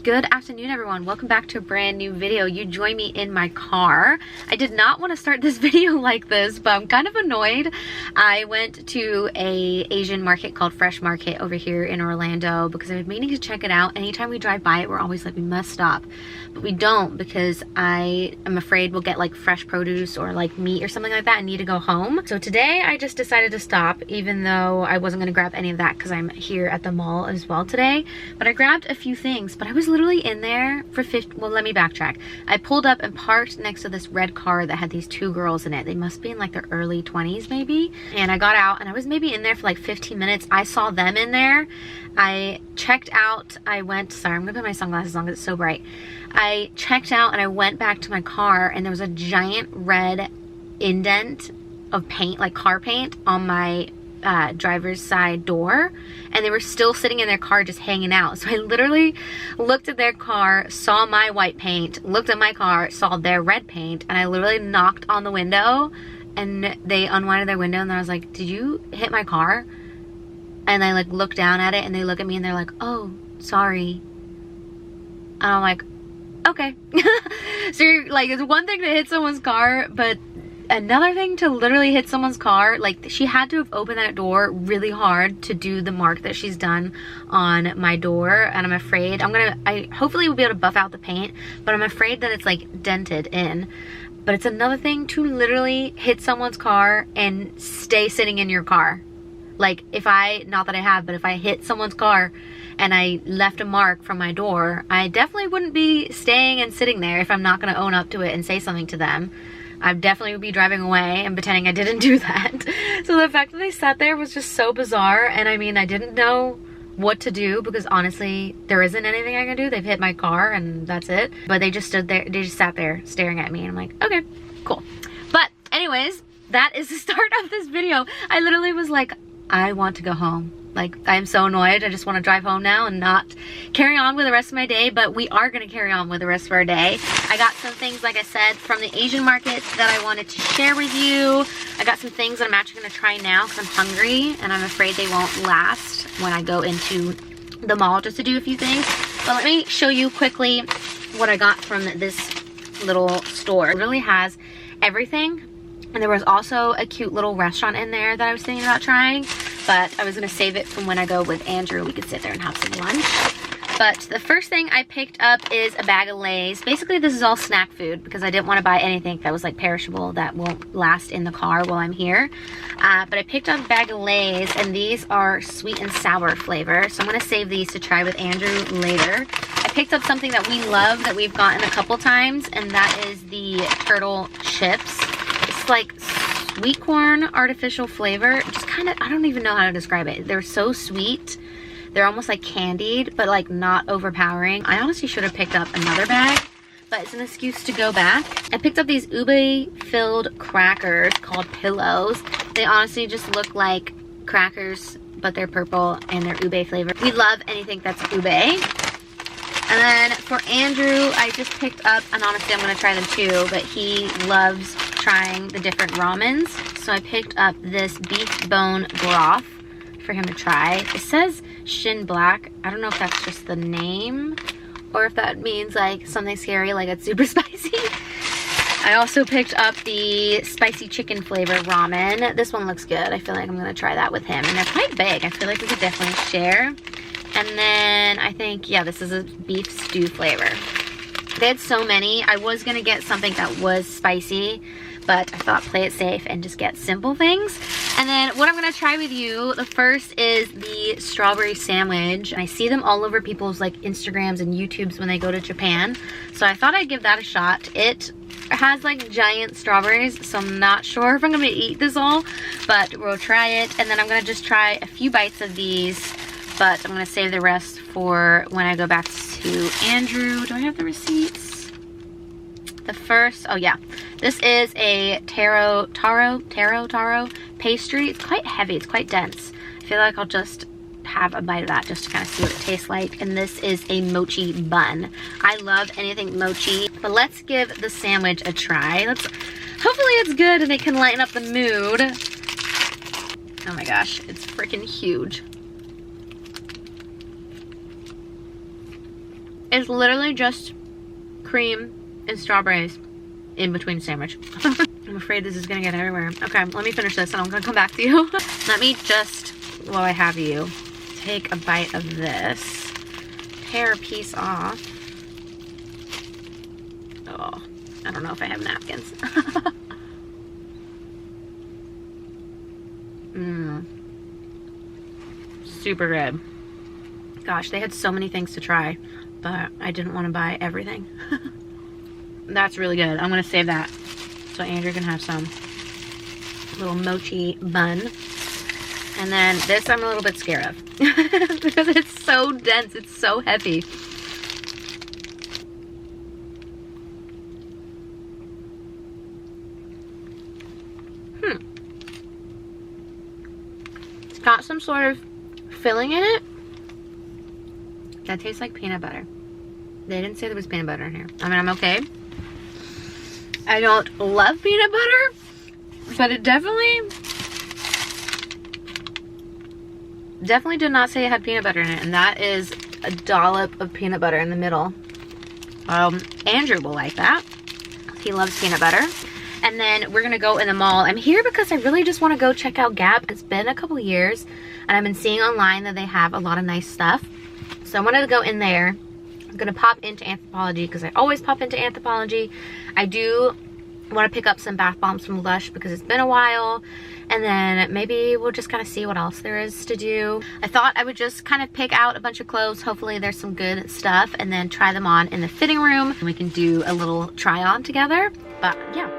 Good afternoon, everyone. Welcome back to a brand new video. You join me in my car. I did not want to start this video like this, but I'm kind of annoyed. I went to a Asian market called Fresh Market over here in Orlando because I've been meaning to check it out. Anytime we drive by it, we're always like, we must stop. But we don't because I am afraid we'll get like fresh produce or like meat or something like that and need to go home. So today I just decided to stop, even though I wasn't going to grab any of that because I'm here at the mall as well today. But I grabbed a few things, but I was literally in there for 50, well, let me backtrack. I pulled up and parked next to this red car that had these two girls in it. They must be in like their early 20s maybe. And I got out and I was maybe in there for like 15 minutes. I saw them in there. I checked out. I went, sorry, I'm gonna put my sunglasses on because it's so bright. I checked out and I went back to my car and there was a giant red indent of paint, like car paint, on my driver's side door, and they were still sitting in their car just hanging out. So I literally looked at their car, saw my white paint, looked at my car, saw their red paint, and I literally knocked on the window and they unwinded their window and I was like, did you hit my car? And I like look down at it and they look at me and they're like, oh, sorry. And I'm like, okay. So you're like, it's one thing to hit someone's car, but another thing to literally hit someone's car. Like, she had to have opened that door really hard to do the mark that she's done on my door, and I'm afraid I hopefully will be able to buff out the paint, but I'm afraid that it's like dented in. But it's another thing to literally hit someone's car and stay sitting in your car. Like, if I, not that I have, but if I hit someone's car and I left a mark from my door, I definitely wouldn't be staying and sitting there if I'm not going to own up to it and say something to them. I definitely would be driving away and pretending I didn't do that. So the fact that they sat there was just so bizarre. And I mean, I didn't know what to do because honestly, there isn't anything I can do. They've hit my car and that's it. But they just stood there, they just sat there staring at me. And I'm like, okay, cool. But anyways, that is the start of this video. I literally was like, I want to go home. Like, I'm so annoyed. I just want to drive home now and not carry on with the rest of my day, but we are going to carry on with the rest of our day. I got some things, like I said, from the Asian market that I wanted to share with you. I got some things that I'm actually going to try now because I'm hungry and I'm afraid they won't last when I go into the mall just to do a few things. But let me show you quickly what I got from this little store. It really has everything. And there was also a cute little restaurant in there that I was thinking about trying, but I was gonna save it from when I go with Andrew. We could sit there and have some lunch. But the first thing I picked up is a bag of Lay's. Basically, this is all snack food because I didn't want to buy anything that was like perishable that won't last in the car while I'm here. But I picked up a bag of Lay's, and these are sweet and sour flavor. So I'm gonna save these to try with Andrew later. I picked up something that we love that we've gotten a couple times, and that is the turtle chips. It's like sweet corn artificial flavor. Just kind of, I don't even know how to describe it. They're so sweet. They're almost like candied, but like not overpowering. I honestly should have picked up another bag, but it's an excuse to go back. I picked up these ube filled crackers called pillows. They honestly just look like crackers, but they're purple and they're ube flavor. We love anything that's ube. And then for Andrew, I just picked up, and honestly I'm gonna try them too, but he loves trying the different ramens. So I picked up this beef bone broth for him to try. It says Shin Black. I don't know if that's just the name or if that means like something scary, like it's super spicy. I also picked up the spicy chicken flavor ramen. This one looks good. I feel like I'm gonna try that with him. And they're quite big. I feel like we could definitely share. And then I think, yeah, this is a beef stew flavor. They had so many. I was gonna get something that was spicy, but I thought play it safe and just get simple things. And then what I'm gonna try with you, the first is the strawberry sandwich. I see them all over people's like Instagrams and YouTubes when they go to Japan. So I thought I'd give that a shot. It has like giant strawberries, so I'm not sure if I'm gonna eat this all, but we'll try it. And then I'm gonna just try a few bites of these, but I'm gonna save the rest for when I go back to Andrew. Do I have the receipts? The first, oh yeah. This is a taro pastry. It's quite heavy, it's quite dense. I feel like I'll just have a bite of that just to kind of see what it tastes like. And this is a mochi bun. I love anything mochi, but let's give the sandwich a try. Hopefully it's good and it can lighten up the mood. Oh my gosh, it's freaking huge. It's literally just cream and strawberries in between the sandwich. I'm afraid this is gonna get everywhere. Okay, let me finish this and I'm gonna come back to you. Let me just, while I have you, take a bite of this. Tear a piece off. Oh, I don't know if I have napkins. Super good. Gosh, they had so many things to try, but I didn't want to buy everything. That's really good. I'm gonna save that so Andrew can have some little mochi bun. And then this I'm a little bit scared of because it's so dense, it's so heavy. It's got some sort of filling in it that tastes like peanut butter. They didn't say there was peanut butter in here. I mean, I'm okay. I don't love peanut butter, but it definitely did not say it had peanut butter in it, and that is a dollop of peanut butter in the middle. Andrew will like that. He loves peanut butter. And then we're gonna go in the mall. I'm here because I really just want to go check out Gap. It's been a couple years, and I've been seeing online that they have a lot of nice stuff. So I wanted to go in there. I'm gonna pop into Anthropologie because I always pop into Anthropologie. I do want to pick up some bath bombs from Lush because it's been a while, and then maybe we'll just kind of see what else there is to do. I thought I would just kind of pick out a bunch of clothes. Hopefully there's some good stuff, and then try them on in the fitting room. We can do a little try on together, but yeah.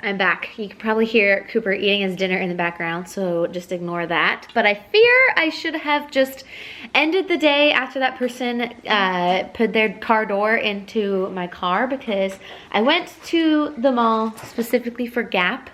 I'm back. You can probably hear Cooper eating his dinner in the background, so just ignore that. But I fear I should have just ended the day after that person put their car door into my car, because I went to the mall specifically for Gap,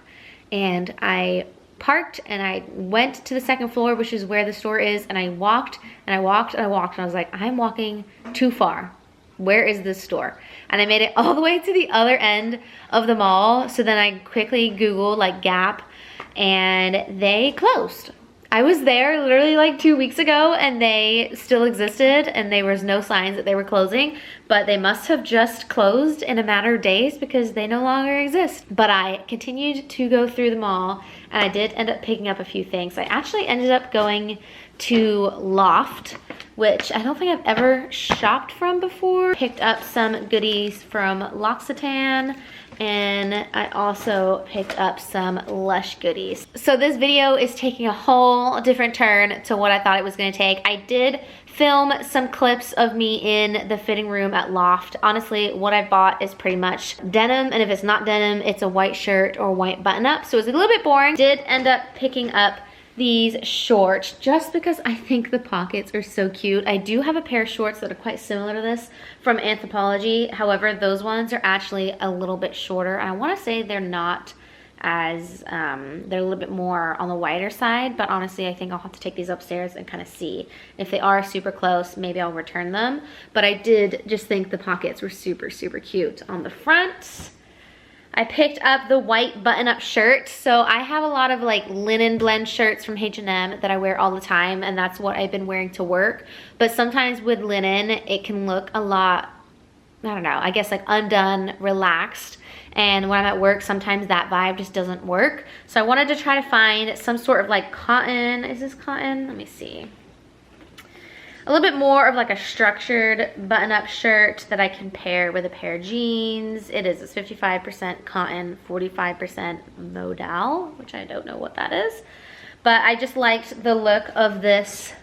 and I parked and I went to the second floor, which is where the store is, and I walked and I walked and I walked, and I was like, I'm walking too far. Where is this store? And I made it all the way to the other end of the mall. So then I quickly Googled like Gap, and they closed. I was there literally like 2 weeks ago, and they still existed, and there was no signs that they were closing, but they must have just closed in a matter of days because they no longer exist. But I continued to go through the mall, and I did end up picking up a few things. I actually ended up going to Loft, which I don't think I've ever shopped from before. Picked up some goodies from L'Occitane, and I also picked up some Lush goodies. So this video is taking a whole different turn to what I thought it was gonna take. I did film some clips of me in the fitting room at Loft. Honestly, what I bought is pretty much denim, and if it's not denim, it's a white shirt or white button-up, so it's a little bit boring. Did end up picking up these shorts just because I think the pockets are so cute. I do have a pair of shorts that are quite similar to this from Anthropologie. However, those ones are actually a little bit shorter. I want to say they're not as, they're a little bit more on the wider side, but honestly, I think I'll have to take these upstairs and kind of see. If they are super close, maybe I'll return them. But I did just think the pockets were super, super cute on the front. I picked up the white button-up shirt. So I have a lot of like linen blend shirts from H&M that I wear all the time, and that's what I've been wearing to work. But sometimes with linen, it can look a lot, I don't know, I guess like undone, relaxed. And when I'm at work, sometimes that vibe just doesn't work. So I wanted to try to find some sort of like cotton. Is this cotton? Let me see. A little bit more of like a structured button-up shirt that I can pair with a pair of jeans. It is 55% cotton, 45% modal, which I don't know what that is. But I just liked the look of this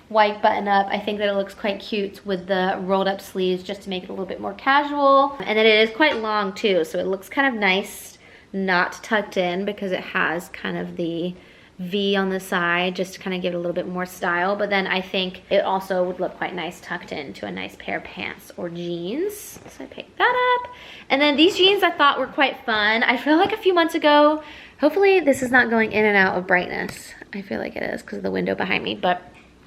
white button-up. I think that it looks quite cute with the rolled up sleeves, just to make it a little bit more casual. And then it is quite long too, so it looks kind of nice, not tucked in, because it has kind of the V on the side just to kind of give it a little bit more style. But then I think it also would look quite nice tucked into a nice pair of pants or jeans. So I picked that up. And then these jeans I thought were quite fun. I feel like a few months ago, hopefully this is not going in and out of brightness. I feel like it is because of the window behind me. But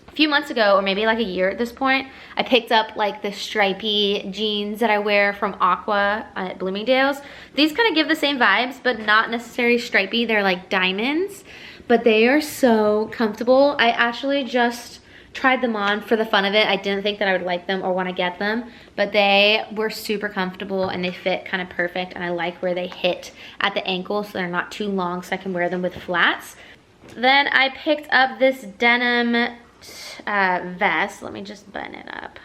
a few months ago, or maybe like a year at this point, I picked up like the stripy jeans that I wear from Aqua at Bloomingdale's. These kind of give the same vibes, but not necessarily stripy. They're like diamonds. But they are so comfortable. I actually just tried them on for the fun of it. I didn't think that I would like them or want to get them, but they were super comfortable and they fit kind of perfect. And I like where they hit at the ankle so they're not too long so I can wear them with flats. Then I picked up this denim vest. Let me just button it up.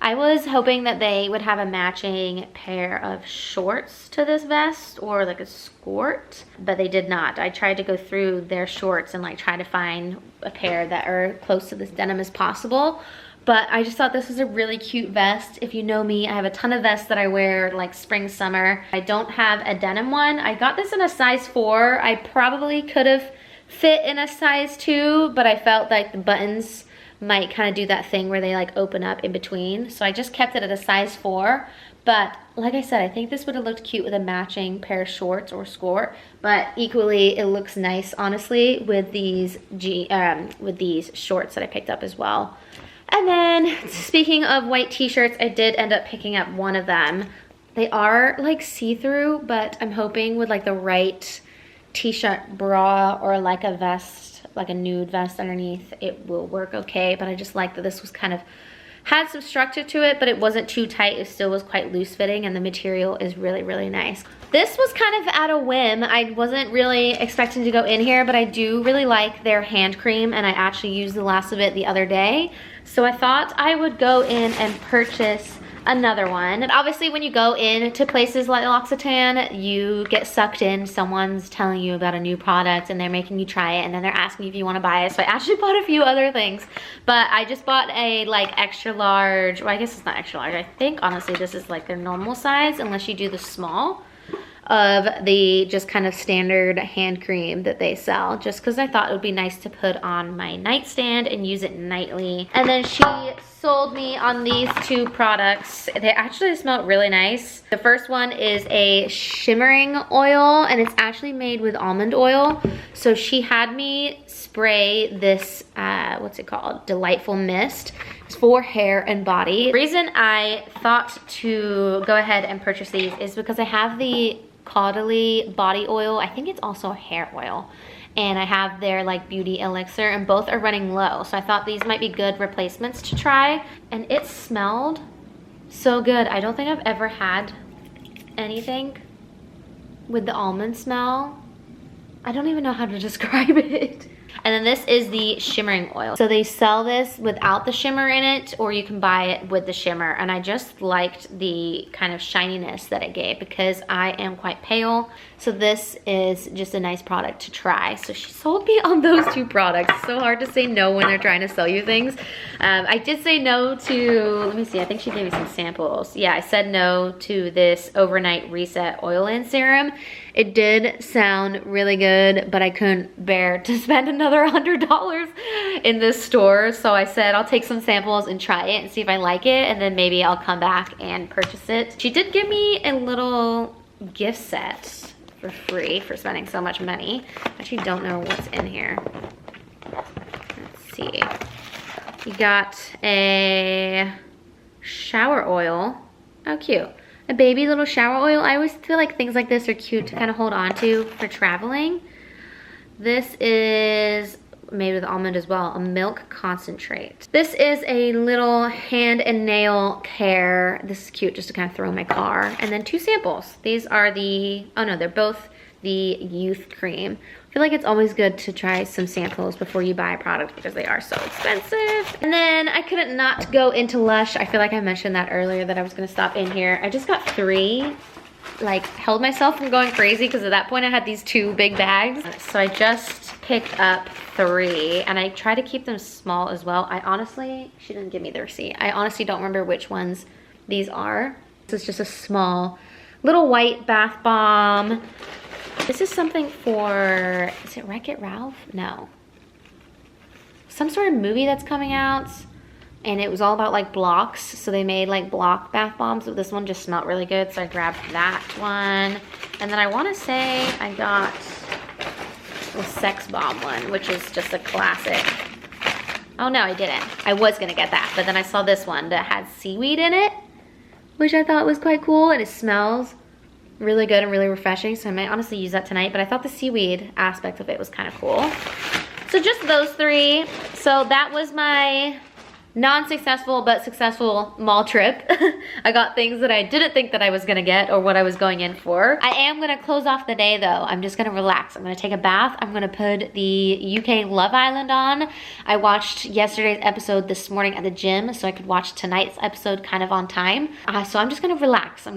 I was hoping that they would have a matching pair of shorts to this vest or like a skirt, but they did not. I tried to go through their shorts and like try to find a pair that are close to this denim as possible. But I just thought this was a really cute vest. If you know me, I have a ton of vests that I wear like spring, summer. I don't have a denim one. I got this in a size 4. I probably could have fit in a size 2, but I felt like the buttons might kind of do that thing where they like open up in between. So I just kept it at a size 4. But like I said, I think this would have looked cute with a matching pair of shorts or skirt. But equally, it looks nice, honestly, with these shorts that I picked up as well. And then, speaking of white t-shirts, I did end up picking up one of them. They are like see-through, but I'm hoping with like the right t-shirt bra or like a vest, like a nude vest underneath, it will work okay. But I just like that this was kind of had some structure to it, but it wasn't too tight. It still was quite loose fitting and the material is really, really nice. This was kind of at a whim. I wasn't really expecting to go in here, but I do really like their hand cream and I actually used the last of it the other day. So I thought I would go in and purchase another one. And obviously when you go into places like L'Occitane, you get sucked in. Someone's telling you about a new product and they're making you try it and then they're asking you if you want to buy it. So I actually bought a few other things, but I just bought a like extra large, well I guess it's not extra large. I think honestly this is like their normal size unless you do the small of the just kind of standard hand cream that they sell, just because I thought it would be nice to put on my nightstand and use it nightly. And then she sold me on these 2 products. They actually smell really nice. The first one is a shimmering oil and it's actually made with almond oil. So she had me spray this, what's it called? Delightful Mist. It's for hair and body. The reason I thought to go ahead and purchase these is because I have the Caudalie body oil. I think it's also hair oil. And I have their like beauty elixir and both are running low. So I thought these might be good replacements to try. And it smelled so good. I don't think I've ever had anything with the almond smell. I don't even know how to describe it. And then this is the shimmering oil. So they sell this without the shimmer in it, or you can buy it with the shimmer. And I just liked the kind of shininess that it gave because I am quite pale. So this is just a nice product to try. So she sold me on those 2 products. It's so hard to say no when they're trying to sell you things. I did say no to, let me see, I think she gave me some samples. Yeah, I said no to this Overnight Reset Oil and Serum. It did sound really good, but I couldn't bear to spend another $100 in this store. So I said I'll take some samples and try it and see if I like it, and then maybe I'll come back and purchase it. She did give me a little gift set for free for spending so much money. I actually don't know what's in here. Let's see. You got a shower oil. Oh, cute. A baby little shower oil. I always feel like things like this are cute to kind of hold on to for traveling. This is made with almond as well, a milk concentrate. This is a little hand and nail care. This is cute just to kind of throw in my car. And then 2 samples. These are the, oh no, they're both the youth cream. I feel like it's always good to try some samples before you buy a product because they are so expensive. And then I couldn't not go into Lush. I feel like I mentioned that earlier that I was gonna stop in here. I just got 3, like held myself from going crazy because at that point I had these 2 big bags. So I just picked up 3 and I try to keep them small as well. I honestly, she didn't give me the receipt. I honestly don't remember which ones these are. This is just a small little white bath bomb. This is something for, is it Wreck-It Ralph? No. Some sort of movie that's coming out, and it was all about like blocks. So they made like block bath bombs, but this one just smelled really good. So I grabbed that one. And then I wanna say I got the Sex Bomb one, which is just a classic. Oh no, I didn't. I was gonna get that, but then I saw this one that had seaweed in it, which I thought was quite cool, and it smells really good and really refreshing, so I might honestly use that tonight, but I thought the seaweed aspect of it was kind of cool. So just those three. So that was my non-successful but successful mall trip. I got things that I didn't think that I was gonna get or what I was going in for. I am gonna close off the day though. I'm just gonna relax. I'm gonna take a bath. I'm gonna put the UK Love Island on. I watched yesterday's episode this morning at the gym so I could watch tonight's episode kind of on time. So I'm just gonna relax. I'm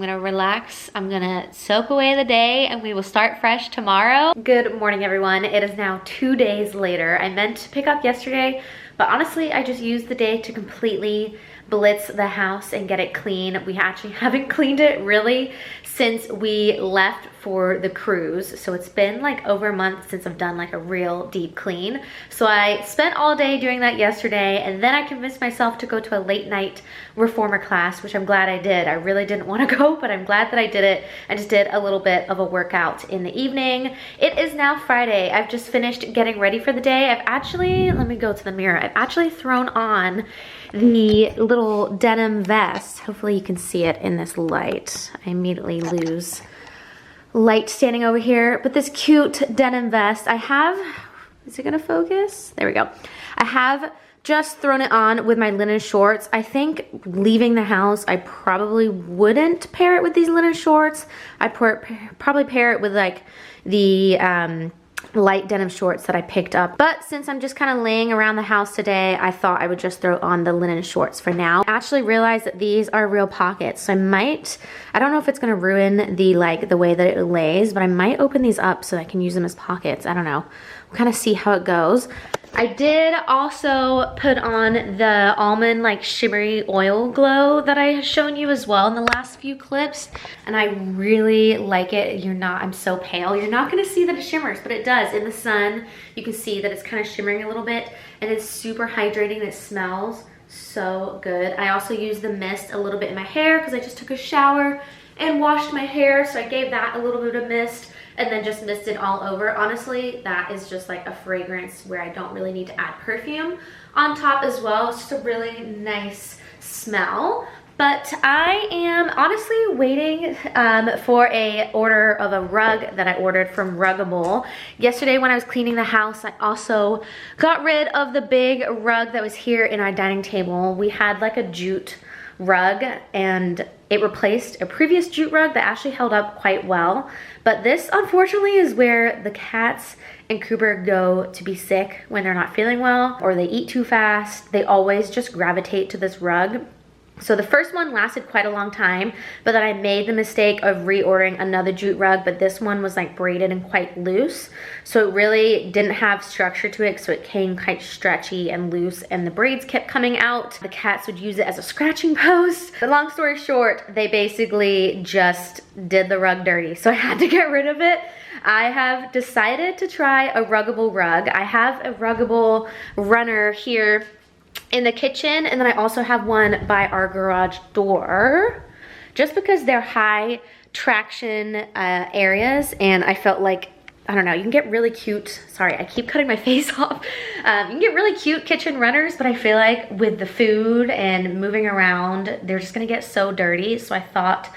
gonna soak away the day and we will start fresh tomorrow. Good morning everyone. It is now 2 days later. I meant to pick up yesterday, but honestly, I just used the day to completely blitz the house and get it clean. We actually haven't cleaned it really since we left for the cruise. So it's been like over a month since I've done like a real deep clean. So I spent all day doing that yesterday, and then I convinced myself to go to a late night reformer class, which I'm glad I did. I really didn't want to go, but I'm glad that I did it. I just did a little bit of a workout in the evening. It is now Friday. I've just finished getting ready for the day. I've actually, let me go to the mirror. I've actually thrown on the little denim vest. Hopefully you can see it in this light. I immediately lose light standing over here, but this cute denim vest I have, is it gonna focus? There we go. I have just thrown it on with my linen shorts. I think leaving the house, I probably wouldn't pair it with these linen shorts. I'd probably pair it with like the light denim shorts that I picked up. But since I'm just kind of laying around the house today, I thought I would just throw on the linen shorts for now. I actually realized that these are real pockets, so I don't know if it's gonna ruin the way that it lays, but I might open these up so I can use them as pockets. I don't know. We'll kind of see how it goes. I did also put on the almond shimmery oil glow that I have shown you as well in the last few clips, and I really like it. I'm so pale. You're not gonna see that it shimmers, but it does. In the sun, you can see that it's kind of shimmering a little bit, and it's super hydrating. It smells so good. I also used the mist a little bit in my hair because I just took a shower and washed my hair, so I gave that a little bit of mist and then just misted all over. Honestly, that is just like a fragrance where I don't really need to add perfume on top as well. It's just a really nice smell. But I am honestly waiting for a order of a rug that I ordered from Ruggable. Yesterday when I was cleaning the house, I also got rid of the big rug that was here in our dining table. We had like a jute rug and it replaced a previous jute rug that actually held up quite well. But this unfortunately is where the cats and Cooper go to be sick when they're not feeling well or they eat too fast. They always just gravitate to this rug. So the first one lasted quite a long time, but then I made the mistake of reordering another jute rug, but this one was like braided and quite loose. So it really didn't have structure to it, so it came quite stretchy and loose and the braids kept coming out. The cats would use it as a scratching post. But long story short, they basically just did the rug dirty, so I had to get rid of it. I have decided to try a Ruggable rug. I have a Ruggable runner here in the kitchen, and then I also have one by our garage door just because they're high traction areas, and I felt like, I don't know, you can get really cute, sorry I keep cutting my face off, you can get really cute kitchen runners, but I feel like with the food and moving around they're just gonna get so dirty. So I thought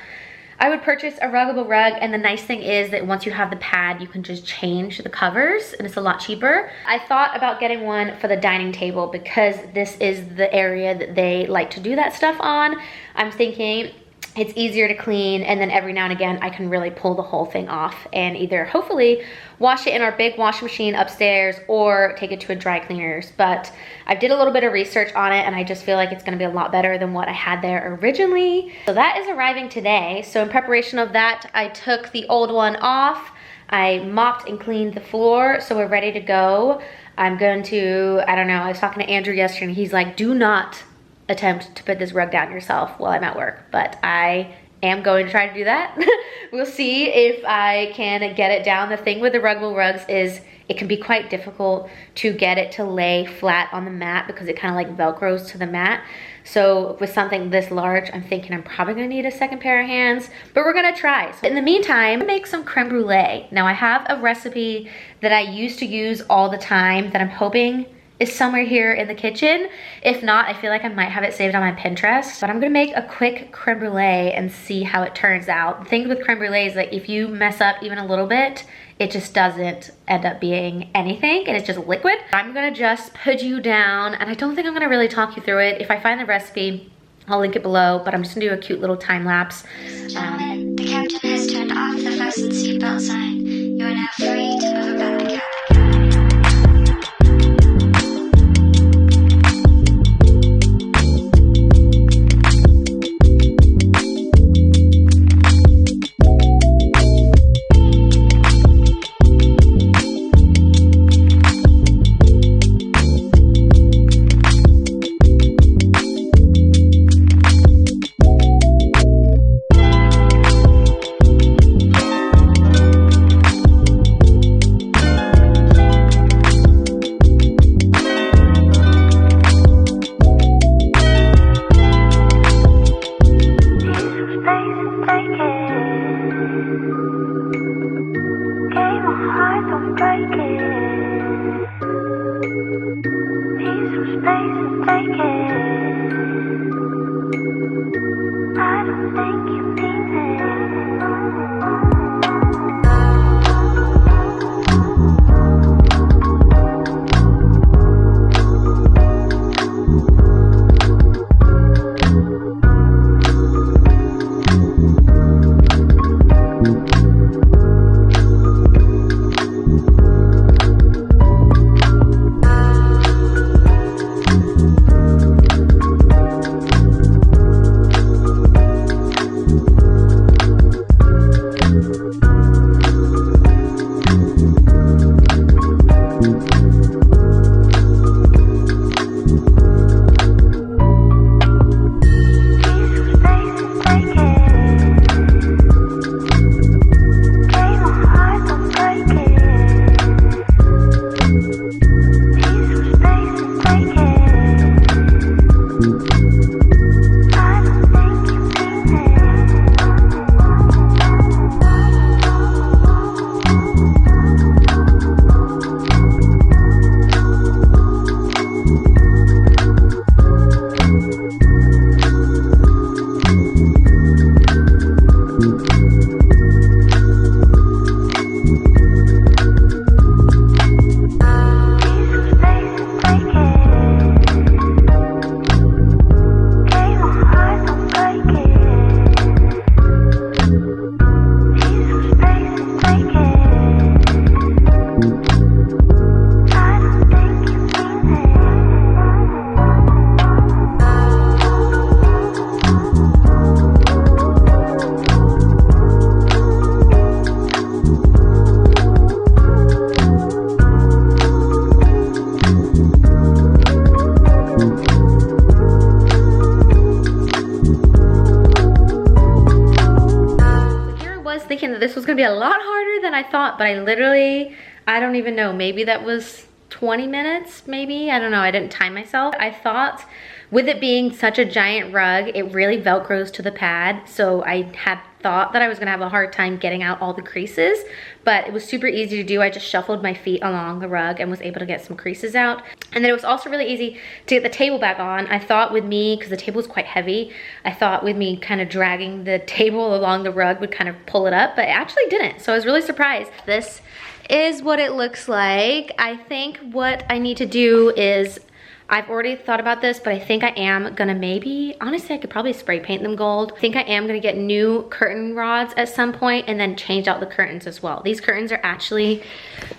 I would purchase a Ruggable rug, and the nice thing is that once you have the pad, you can just change the covers and it's a lot cheaper. I thought about getting one for the dining table because this is the area that they like to do that stuff on. I'm thinking it's easier to clean, and then every now and again I can really pull the whole thing off and either hopefully wash it in our big washing machine upstairs or take it to a dry cleaners. But I did a little bit of research on it and I just feel like it's gonna be a lot better than what I had there originally. So that is arriving today. So in preparation of that, I took the old one off. I mopped and cleaned the floor, so we're ready to go. I'm going to, I don't know, I was talking to Andrew yesterday and he's like, do not attempt to put this rug down yourself while I'm at work, but I am going to try to do that. We'll see if I can get it down. The thing with the ruggable rugs is it can be quite difficult to get it to lay flat on the mat because it kind of like Velcros to the mat. So with something this large, I'm thinking I'm probably gonna need a second pair of hands, but we're gonna try. So in the meantime, make some creme brulee. Now I have a recipe that I used to use all the time that I'm hoping is somewhere here in the kitchen. If not, I feel like I might have it saved on my Pinterest. But I'm gonna make a quick creme brulee and see how it turns out. The thing with creme brulee is that if you mess up even a little bit, it just doesn't end up being anything and it's just liquid. I'm gonna just put you down, and I don't think I'm gonna really talk you through it. If I find the recipe, I'll link it below, but I'm just gonna do a cute little time lapse. Gentlemen, the captain has turned off the fasten seatbelt sign. You are now free to move about the cabin. Thinking that this was gonna be a lot harder than I thought, but I don't even know, maybe that was 20 minutes, maybe, I don't know, I didn't time myself. I thought with it being such a giant rug, it really Velcros to the pad, so I had thought that I was gonna have a hard time getting out all the creases, but it was super easy to do. I just shuffled my feet along the rug and was able to get some creases out. And then it was also really easy to get the table back on. I thought with me, because the table was quite heavy, I thought with me kind of dragging the table along the rug would kind of pull it up, but it actually didn't, so I was really surprised. This is what it looks like. I think what I need to do is, I've already thought about this, but I think I am gonna maybe, honestly, I could probably spray paint them gold. I think I am gonna get new curtain rods at some point and then change out the curtains as well. These curtains are actually,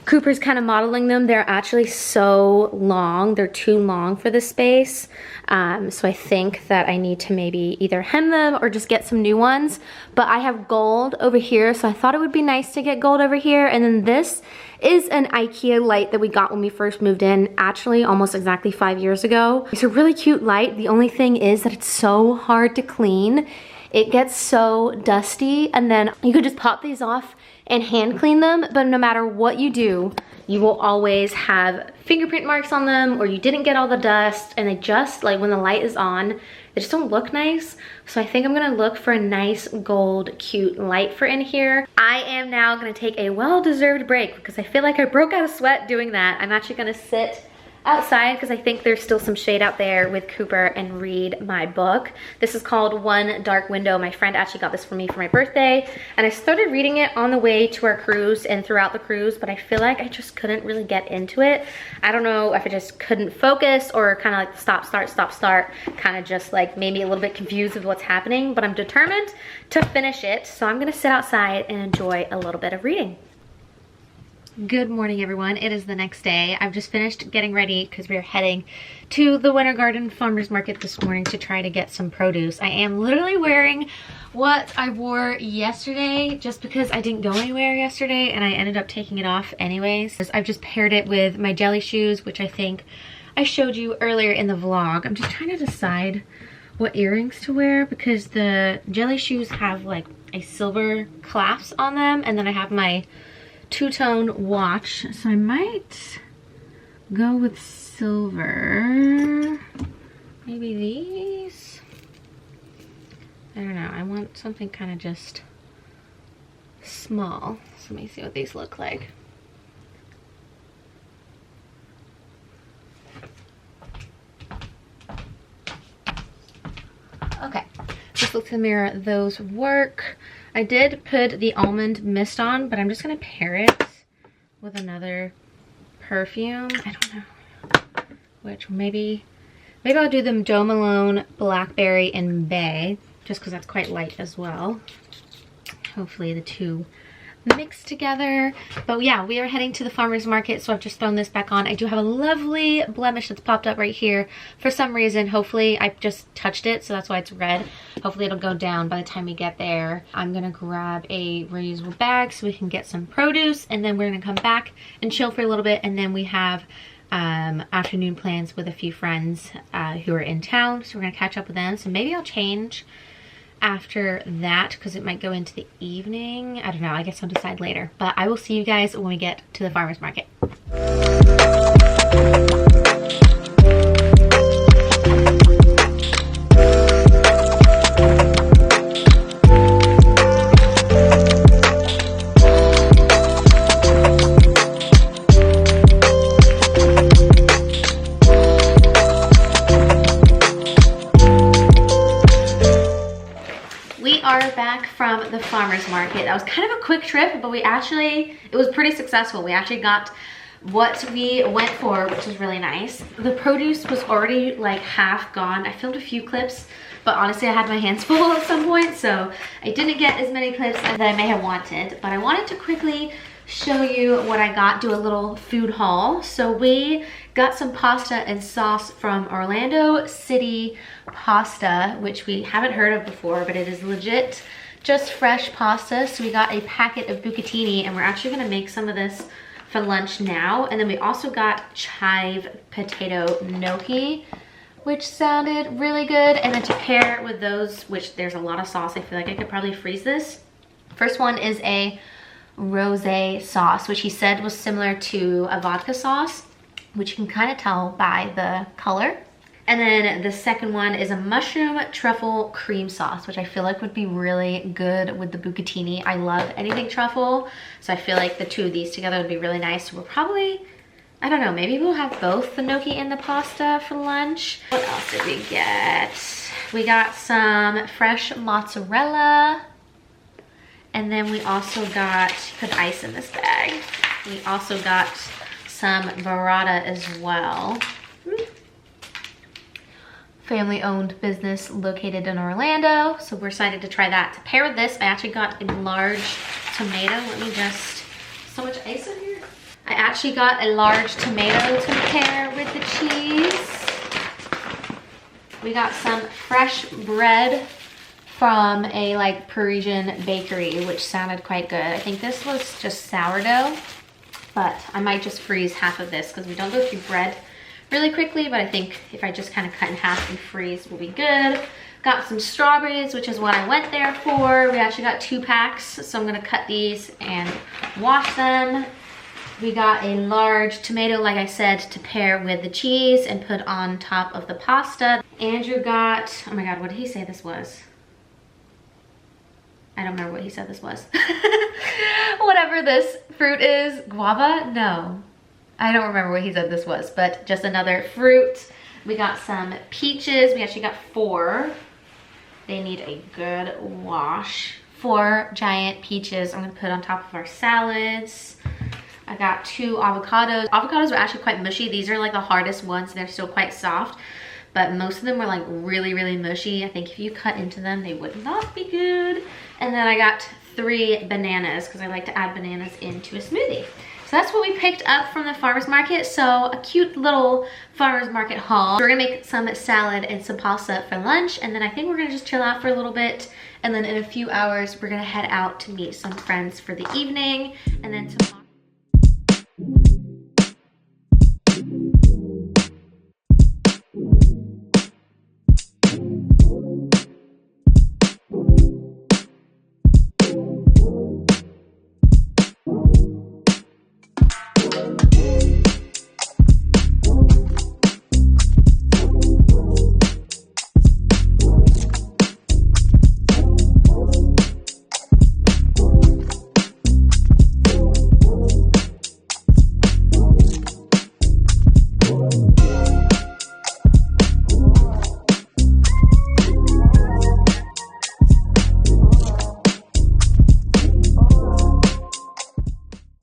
Cooper's kind of modeling them. They're actually so long. They're too long for the space. So I think that I need to maybe either hem them or just get some new ones. But I have gold over here, so I thought it would be nice to get gold over here. And then this is an IKEA light that we got when we first moved in, actually almost exactly 5 years ago. It's a really cute light. The only thing is that it's so hard to clean. it gets so dusty, and then you could just pop these off and hand clean them, but no matter what you do, you will always have fingerprint marks on them, or you didn't get all the dust, and they just, like when the light is on, they just don't look nice. So I think I'm gonna look for a nice gold, cute light for in here. I am now gonna take a well-deserved break because I feel like I broke out a sweat doing that. I'm actually gonna sit outside because I think there's still some shade out there with Cooper and read my book. This is called One Dark Window. My friend actually got this for me for my birthday, and I started reading it on the way to our cruise and throughout the cruise, but I feel like I just couldn't really get into it. I don't know if I just couldn't focus or kind of like the stop, start kind of just like made me a little bit confused with what's happening, but I'm determined to finish it. So I'm gonna sit outside and enjoy a little bit of reading. Good morning, everyone. It is the next day. I've just finished getting ready because we are heading to the Winter Garden Farmers Market this morning to try to get some produce. I am literally wearing what I wore yesterday just because I didn't go anywhere yesterday and I ended up taking it off anyways. I've just paired it with my jelly shoes, which I think I showed you earlier in the vlog. I'm just trying to decide what earrings to wear because the jelly shoes have like a silver clasp on them, and then I have my two-tone watch, so I might go with silver. Maybe these? I don't know. I want something kind of just small. So let me see what these look like. Okay, just look in the mirror. Those work. I did put the almond mist on, but I'm just gonna pair it with another perfume. I don't know which. Maybe I'll do the Jo Malone Blackberry and Bay, just because that's quite light as well. Hopefully the two mixed together. But yeah, we are heading to the farmer's market, so I've just thrown this back on. I do have a lovely blemish that's popped up right here for some reason. Hopefully, I just touched it, so that's why it's red. Hopefully it'll go down by the time we get there. I'm gonna grab a reusable bag so we can get some produce, and then we're gonna come back and chill for a little bit, and then we have afternoon plans with a few friends who are in town, so we're gonna catch up with them. So maybe I'll change after that because it might go into the evening. I don't know, I guess I'll decide later, but I will see you guys when we get to the farmer's market. From the farmer's market. That was kind of a quick trip, but it was pretty successful. We actually got what we went for, which was really nice. The produce was already like half gone. I filmed a few clips, but honestly I had my hands full at some point, so I didn't get as many clips as I may have wanted. But I wanted to quickly show you what I got, do a little food haul. So we got some pasta and sauce from Orlando City Pasta, which we haven't heard of before, but it is legit just fresh pasta. So we got a packet of bucatini, and we're actually gonna make some of this for lunch now. And then we also got chive potato gnocchi, which sounded really good. And then to pair with those, which there's a lot of sauce, I feel like I could probably freeze this. First one is a rosé sauce, which he said was similar to a vodka sauce, which you can kind of tell by the color. And then the second one is a mushroom truffle cream sauce, which I feel like would be really good with the bucatini. I love anything truffle, so I feel like the two of these together would be really nice. So we'll probably, I don't know, maybe we'll have both the gnocchi and the pasta for lunch. What else did we get? We got some fresh mozzarella. And then we also got, put ice in this bag. We also got some burrata as well. Family-owned business located in Orlando, so we're excited to try that. To pair with this, I actually got a large tomato. Let me just, so much ice in here. I actually got a large tomato to pair with the cheese. We got some fresh bread from a like Parisian bakery, which sounded quite good. I think this was just sourdough, but I might just freeze half of this because we don't go through bread really quickly, but I think if I just kind of cut in half and freeze will be good. Got some strawberries, which is what I went there for. We actually got 2 packs, so I'm gonna cut these and wash them. We got a large tomato, like I said, to pair with the cheese and put on top of the pasta. Andrew got, oh my God, what did he say this was? I don't remember what he said this was. Whatever this fruit is, guava? No, I don't remember what he said this was, but just another fruit. We got some peaches. We actually got 4. They need a good wash. 4 giant peaches I'm gonna put on top of our salads. I got 2 avocados. Avocados are actually quite mushy. These are like the hardest ones. They're still quite soft, but most of them were like really, really mushy. I think if you cut into them, they would not be good. And then I got 3 bananas because I like to add bananas into a smoothie. So that's what we picked up from the farmer's market. So a cute little farmer's market haul. We're gonna make some salad and some pasta for lunch, and then I think we're gonna just chill out for a little bit. And then in a few hours, we're gonna head out to meet some friends for the evening. And then tomorrow